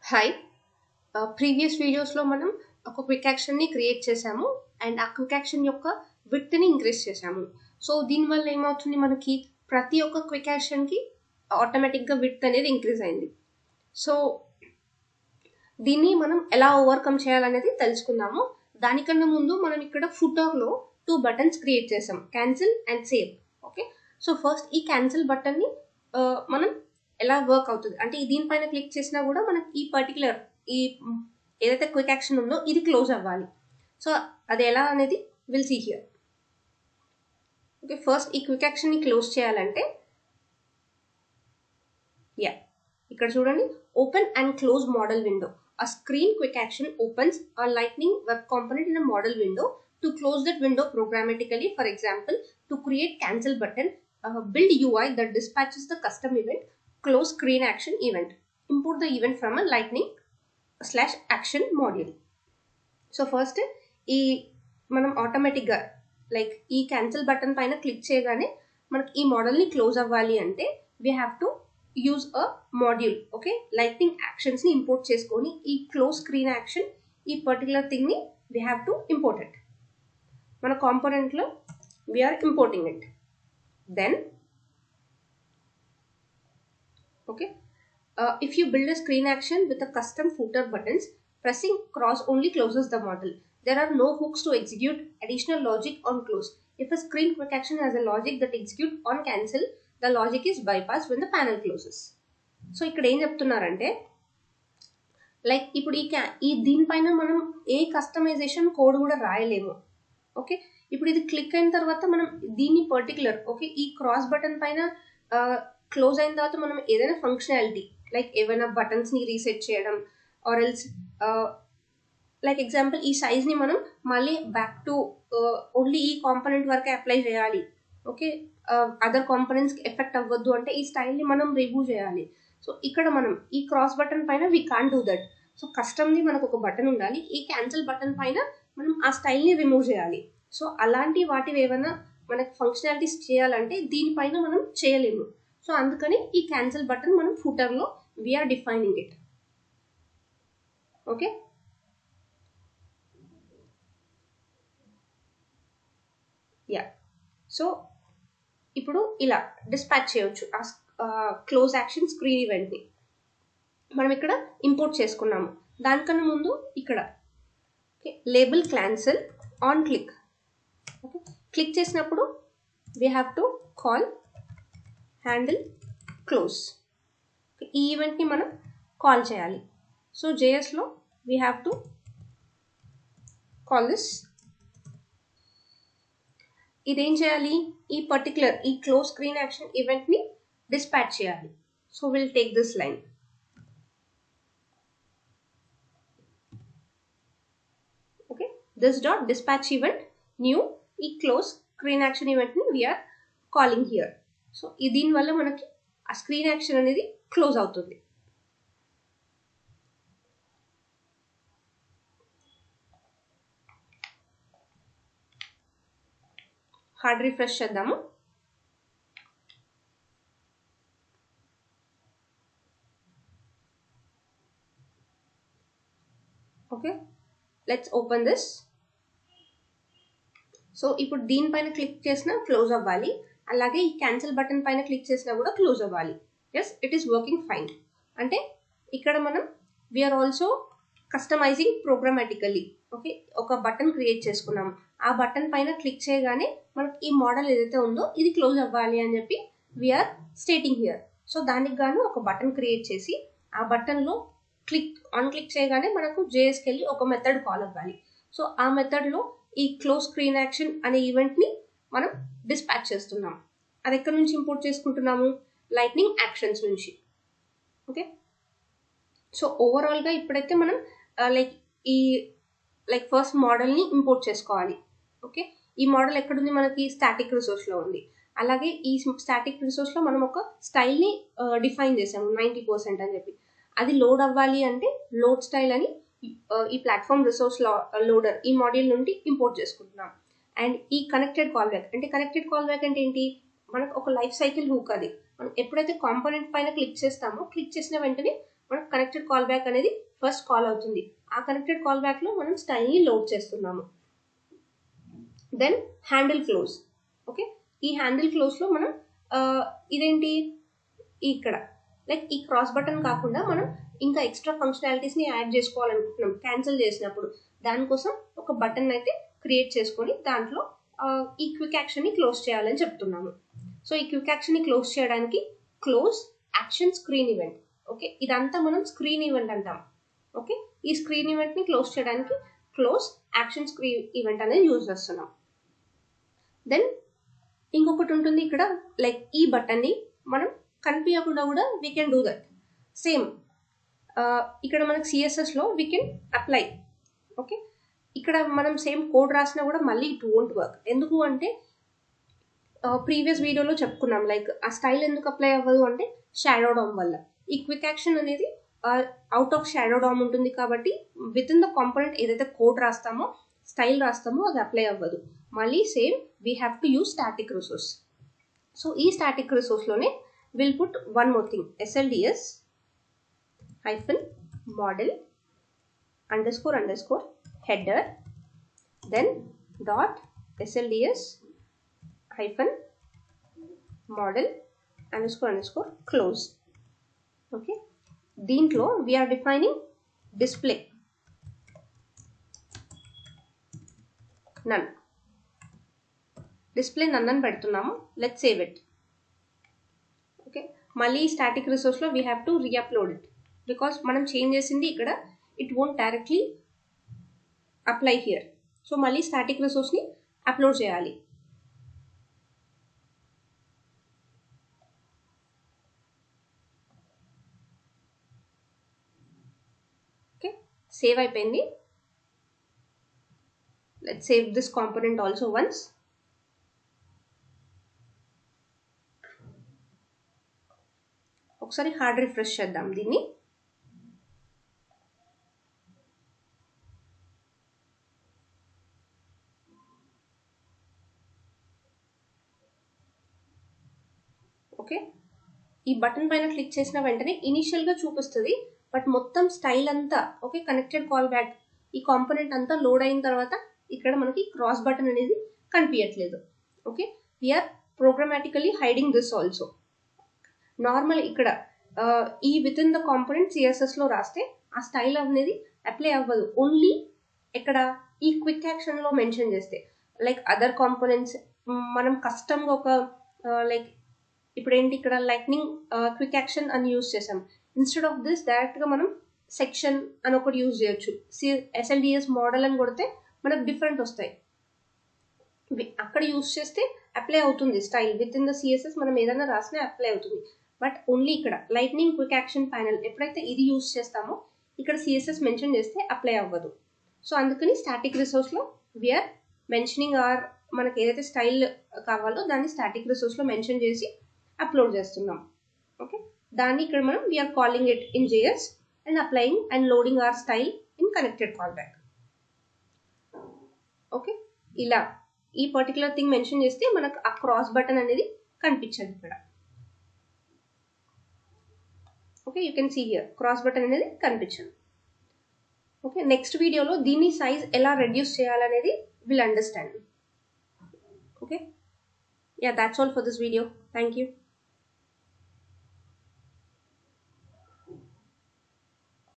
Hi previous వీడియోస్లో మనం ఒక క్విక్ యాక్షన్ని క్రియేట్ చేసాము అండ్ ఆ క్విక్ యాక్షన్ యొక్క విడ్త్ని ఇంక్రీజ్ చేసాము. సో దీనివల్ల ఏమవుతుంది, మనకి ప్రతి ఒక్క క్విక్ యాక్షన్కి ఆటోమేటిక్గా విడ్త్ అనేది ఇంక్రీజ్ అయింది. సో దీన్ని మనం ఎలా ఓవర్కమ్ చేయాలనేది తెలుసుకుందాము. దానికన్నా ముందు మనం ఇక్కడ ఫుటర్లో 2 బటన్స్ క్రియేట్ చేసాం, cancel and save. Okay, so first ఈ క్యాన్సిల్ బటన్ని మనం ఎలా వర్క్ అవుతుంది అంటే దీనిపైన క్లిక్ చేసినా కూడా మనకి ఈ పర్టికులర్ ఈ ఏదైతే క్విక్ యాక్షన్ ఉందో ఇది క్లోజ్ అవ్వాలి. సో అది ఎలా అనేది will see here. Okay, first ఈ క్విక్ యాక్షన్ని క్లోజ్ చేయాలంటే ఇక్కడ చూడండి, open and close modal window. A screen quick action opens a Lightning web component in a model window. To close that window programmatically, for example, to create cancel button, build UI that dispatches the custom event, close screen action event. Import the event from a Lightning/action module. So first, ఈ మనం ఆటోమేటిక్గా like ఈ cancel button పైన click చేయగానే మనకి ఈ మోడల్ని close అవ్వాలి అంటే we have to use a module. Okay, lightning యాక్షన్స్ని ఇంపోర్ట్ చేసుకొని ఈ క్లోజ్ స్క్రీన్ యాక్షన్ ఈ పర్టికులర్ థింగ్ని we have to import it. మన కాంపోనెంట్లో we are importing it. Then okay, if you build a screen action with a custom footer buttons, pressing cross only closes the model. There are no hooks to execute additional logic on close. If a screen quick action has a logic that execute on cancel, the logic is bypassed when the panel closes. So ఇక్కడ ఏం చెప్తున్నారంటే like ఇప్పుడు ఈ దీనిపైన మనం ఏ customization code కూడా రాయలేము. Okay, ఇప్పుడు ఇది క్లిక్ అయిన తర్వాత మనం దీన్ని పర్టికులర్ ఈ క్రాస్ బటన్ పైన క్లోజ్ అయిన తర్వాత మనం ఏదైనా ఫంక్షనాలిటీ లైక్ ఏవైనా బటన్స్ని రీసెట్ చేయడం ఆర్ ఎల్స్ లైక్ ఎగ్జాంపుల్ ఈ సైజ్ని మనం మళ్ళీ బ్యాక్ టు ఓన్లీ ఈ కాంపోనెంట్ వరకే అప్లై చేయాలి. ఓకే, అదర్ కాంపోనెంట్స్కి ఎఫెక్ట్ అవ్వద్దు అంటే ఈ స్టైల్ని మనం రిమూవ్ చేయాలి. సో ఇక్కడ మనం ఈ క్రాస్ బటన్ పైన we can't do that. So customly మనకు ఒక బటన్ ఉండాలి, ఈ క్యాన్సిల్ బటన్ పైన మనం ఆ స్టైల్ని రిమూవ్ చేయాలి. సో అలాంటి వాటివి ఏమైనా మనకి ఫంక్షనాలిటీస్ చేయాలంటే దీనిపైన మనం చేయలేము. సో అందుకని ఈ క్యాన్సిల్ బటన్ మనం ఫుటర్లో we are defining it. Okay, so ఇప్పుడు ఇలా డిస్పాచ్ చేయవచ్చు ఆ క్లోజ్ యాక్షన్ స్క్రీన్ ఈవెంట్ని. మనం ఇక్కడ ఇంపోర్ట్ చేసుకున్నాము. దానికన్నా ముందు ఇక్కడ label cancel on click. Okay, click చేసినప్పుడు we have to call handle close. ఈ ఈవెంట్ని మనం కాల్ చేయాలి. సో జేఎస్లో we have to call this. ఇదేం చేయాలి, ఈ పర్టికులర్ ఈ క్లోజ్ స్క్రీన్ యాక్షన్ ఈవెంట్ని డిస్పాచ్ చేయాలి. So will take this line. Okay, this dot dispatch event new ఈ క్లోజ్ స్క్రీన్ యాక్షన్ ఈవెంట్ని వీఆర్ కాలింగ్ హియర్. సో దీనివల్ల మనకి ఆ స్క్రీన్ యాక్షన్ అనేది క్లోజ్ అవుతుంది. హార్డ్ రిఫ్రెష్ చేద్దాము. Okay, let's open this. So ఇప్పుడు దీనిపైన క్లిక్ చేసినా క్లోజ్ అవ్వాలి, అలాగే ఈ క్యాన్సిల్ బటన్ పైన క్లిక్ చేసినా కూడా క్లోజ్ అవ్వాలి. Yes, it is working fine. అంటే ఇక్కడ మనం we are also customising programmatically. Okay, ఒక బటన్ క్రియేట్ చేసుకున్నాం, ఆ బటన్ పైన క్లిక్ చేయగానే మనకి ఈ మోడల్ ఏదైతే ఉందో ఇది క్లోజ్ అవ్వాలి అని చెప్పి వీఆర్ స్టేటింగ్ హియర్. సో దానికి గాను ఒక బటన్ క్రియేట్ చేసి ఆ బటన్లో క్లిక్ చేయగానే మనకు జేఎస్కి వెళ్ళి ఒక మెథడ్ కాల్ అవ్వాలి. సో ఆ మెథడ్లో ఈ క్లోజ్ స్క్రీన్ యాక్షన్ అనే ఈవెంట్ని మనం డిస్పాచ్ చేస్తున్నాం. అది ఎక్కడి నుంచి ఇంపోర్ట్ చేసుకుంటున్నాము, లైట్నింగ్ యాక్షన్స్ నుంచి. ఓకే, సో ఓవరాల్గా ఇప్పుడైతే మనం లైక్ ఫస్ట్ మోడల్ని ఇంపోర్ట్ చేసుకోవాలి. ఓకే, ఈ మోడల్ ఎక్కడుంది, మనకి స్టాటిక్ రిసోర్స్లో ఉంది. అలాగే ఈ స్టాటిక్ రిసోర్స్లో మనం ఒక స్టైల్ని డిఫైన్ చేసాము 90% అని చెప్పి. అది లోడ్ అవ్వాలి అంటే లోడ్ స్టైల్ అని ఈ ప్లాట్ఫామ్ రిసోర్స్ లోడర్ ఈ మాడ్యూల్ నుండి ఇంపోర్ట్ చేసుకుంటున్నాం. అండ్ ఈ కనెక్టెడ్ కాల్ బ్యాక్ అంటే ఏంటి, మనకు ఒక లైఫ్ సైకిల్ హుక్. అది మనం ఎప్పుడైతే కాంపోనెంట్ పైన క్లిక్ చేస్తామో క్లిక్ చేసిన వెంటనే మనకు కనెక్టెడ్ కాల్ బ్యాక్ అనేది ఫస్ట్ కాల్ అవుతుంది. ఆ కనెక్టెడ్ కాల్ బ్యాక్ లో మనం స్టైల్ ని లోడ్ చేస్తున్నాము. Then handle close. ఓకే, ఈ హ్యాండిల్ క్లోజ్ లో మనం ఇదేంటి ఇక్కడ లైక్ ఈ క్రాస్ బటన్ కాకుండా మనం ఇంకా ఎక్స్ట్రా ఫంక్షనాలిటీస్ ని యాడ్ చేసుకోవాలనుకుంటున్నాం క్యాన్సిల్ చేసినప్పుడు. దానికోసం ఒక బటన్ అయితే క్రియేట్ చేసుకొని దాంట్లో ఈ క్విక్ యాక్షన్ ని క్లోజ్ చేయాలని చెప్తున్నాము. సో ఈ క్విక్ యాక్షన్ ని క్లోజ్ చేయడానికి close action screen event. Okay, ఇదంతా మనం స్క్రీన్ ఈవెంట్ అంటాం. ఓకే, ఈ స్క్రీన్ ఈవెంట్ ని క్లోజ్ చేయడానికి క్లోజ్ యాక్షన్ స్క్రీన్ ఈవెంట్ అనేది యూజ్ చేస్తున్నాం. దెన్ ఇంకొకటి ఉంటుంది ఇక్కడ, లైక్ ఈ బటన్ ని మనం కనిపించకుండా కూడా we can do that. Same ఇక్కడ మనకి సిఎస్ఎస్ లో వీ కెన్ అప్లై. ఓకే, ఇక్కడ మనం సేమ్ కోడ్ రాసినా కూడా మళ్ళీ ఇట్ వోంట్ వర్క్. ఎందుకు అంటే ప్రీవియస్ వీడియోలో చెప్పుకున్నాం, లైక్ ఆ స్టైల్ ఎందుకు అప్లై అవ్వదు అంటే షాడో డామ్ వల్ల. ఈ క్విక్ యాక్షన్ అనేది అవుట్ ఆఫ్ షాడో డామ్ ఉంటుంది కాబట్టి విత్ ఇన్ ద కాంపోనెంట్ ఏదైతే కోడ్ రాస్తామో స్టైల్ రాస్తామో అది అప్లై అవ్వదు. మళ్ళీ same we have to use static resource. So ఈ స్టాటిక్ రిసోర్స్ లోనే will put one more thing, SLDS hyphen model underscore underscore header, then dot SLDS hyphen model underscore underscore close. Okay, దీంట్లో we are defining display none. Display none అని పెడుతున్నాము. Let's save it. Okay, మళ్ళీ static resource లో we have to reupload it because మనం change చేసింది ఇక్కడ it won't directly apply here. So మళ్ళీ static resource ని అప్లోడ్ చేయాలి. ఓకే, సేవ్ అయిపోయింది. Let's save this component also once. ఒకసారి హార్డ్ రిఫ్రెష్ చేద్దాం దీన్ని. ఓకే, ఈ బటన్ పైన క్లిక్ చేసిన వెంటనే ఇనిషియల్ గా చూపిస్తుంది, బట్ మొత్తం స్టైల్ అంతా ఓకే కనెక్టెడ్ కాల్ బ్యాక్ ఈ కాంపోనెంట్ అంతా లోడ్ అయిన తర్వాత ఇక్కడ మనకి క్రాస్ బటన్ అనేది కనిపించట్లేదు. Okay, we are programmatically hiding this also. Normal ఇక్కడ ఈ within the component CSS లో రాస్తే ఆ స్టైల్ అనేది అప్లై అవ్వదు. ఓన్లీ ఇక్కడ ఈ క్విక్ యాక్షన్ లో మెన్షన్ చేస్తే లైక్ అదర్ కాంపోనెంట్స్ మనం కస్టమ్ గా ఒక లైక్ ఇప్పుడు ఏంటి ఇక్కడ లైట్నింగ్ క్విక్ యాక్షన్ అని యూజ్ చేసాం. ఇన్స్టెడ్ ఆఫ్ దిస్ డైరెక్ట్ గా మనం సెక్షన్ అని ఒకటి యూజ్ చేయొచ్చు. SLDS మోడల్ అని కొడితే మనకు డిఫరెంట్ వస్తాయి. అక్కడ యూజ్ చేస్తే అప్లై అవుతుంది style within the CSS. మనం ఏదైనా రాసినా అప్లై అవుతుంది. బట్ ఓన్లీ ఇక్కడ లైట్నింగ్ క్విక్ యాక్షన్ ప్యానెల్ ఎప్పుడైతే ఇది యూజ్ చేస్తామో ఇక్కడ సిఎస్ఎస్ మెన్షన్ చేస్తే అప్లై అవ్వదు. సో అందుకని స్టాటిక్ రిసోర్స్ లో వీఆర్ మెన్షనింగ్ ఆర్ మనకి ఏదైతే స్టైల్ కావాలో దాన్ని స్టాటిక్ రిసోర్స్ లో మెన్షన్ చేసి అప్లోడ్ చేస్తున్నాం. ఓకే, దాన్ని ఇక్కడ మనం we are calling it in JS and applying and loading our style in connected call back. Okay, ఇలా ఈ పర్టికులర్ థింగ్ మెన్షన్ చేస్తే మనకు ఆ క్రాస్ బటన్ అనేది కనిపించదు ఇక్కడ. Okay, you can see here cross button అనేది కనిపించదు. ఓకే, నెక్స్ట్ వీడియోలో దీని సైజ్ ఎలా రెడ్యూస్ చేయాలనేది will understand. Okay, yeah, that's all for this video. Thank you.